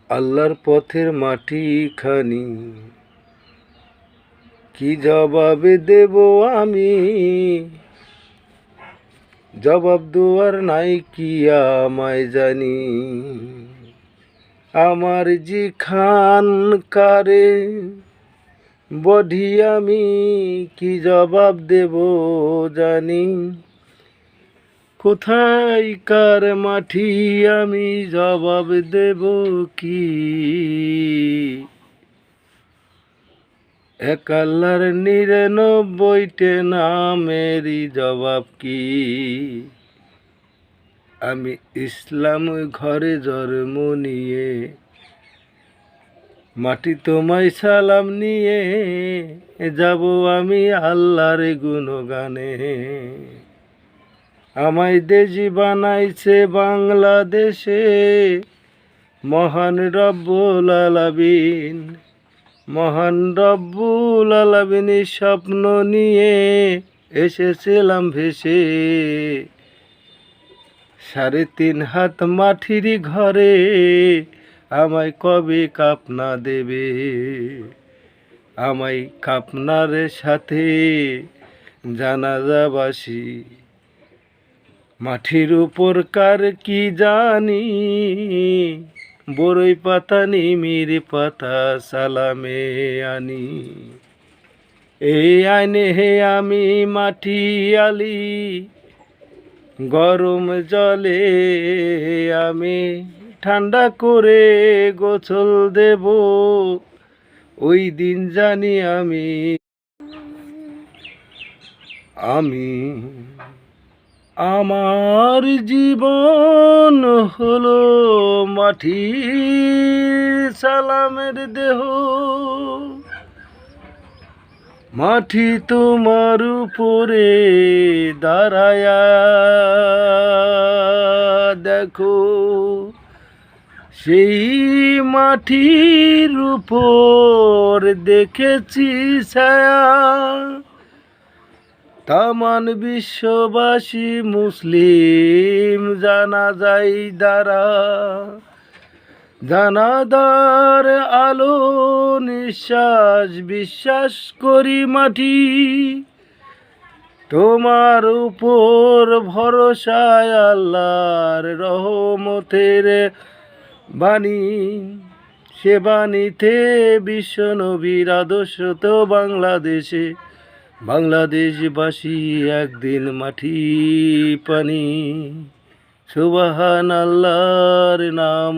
আল্লাহর পথের মাটি খানি কি জবাব দেব আমি? জবাব দুয়ার নাই কি আমায় জানি। আমার জি খান কারে বধি আমি কি জবাব দেব জানি। কোথায় কার মাটি আমি জবাব দেব কি? এক আল্লাহর ৯৯টি নামেরই জবাব কি? আমি ইসলাম ঘরে জন্ম নিয়ে মাটি তোমায় সালাম নিয়ে যাব আমি আল্লাহর গুণগানে। আমায় দেশি বানাইছে বাংলাদেশে মহান রব্বুল আলামিন। মহান রব্বুল আলামিনের স্বপ্ন নিয়ে এসেছিলাম ভেসে। ৩.৫ হাত মাটির ঘরে আমায় কবে কাপনা দেবে? আমায় কাপনার সাথে জানাজাবাসী মাটির উপর কার কি জানি। বড়ই পাতা নিমির পাতা সালামে আনি। এই আইনে হে আমি মাটি আলি গরম জলে আমি ঠান্ডা করে গোসল দেব। ওই দিন জানি আমি আমার জীবন হলো মাটি সালামের দেহ। মাটি তোমার উপরে দাঁড়ায়া দেখো, সেই মাটির উপর দেখেছি ছায়া। তামান বিশ্ববাসী মুসলিম জানাজাই দ্বারা জানাদার আলো নিঃশ্বাস বিশ্বাস করি মাটি। তোমার উপর ভরসায় আল্লাহর রহমতের বাণী। সে বাণীতে বিশ্ব নবীর আদর্শ তো বাংলাদেশে। বাংলাদেশবাসী একদিন মাটি পানি। সুবহানাল্লাহর নাম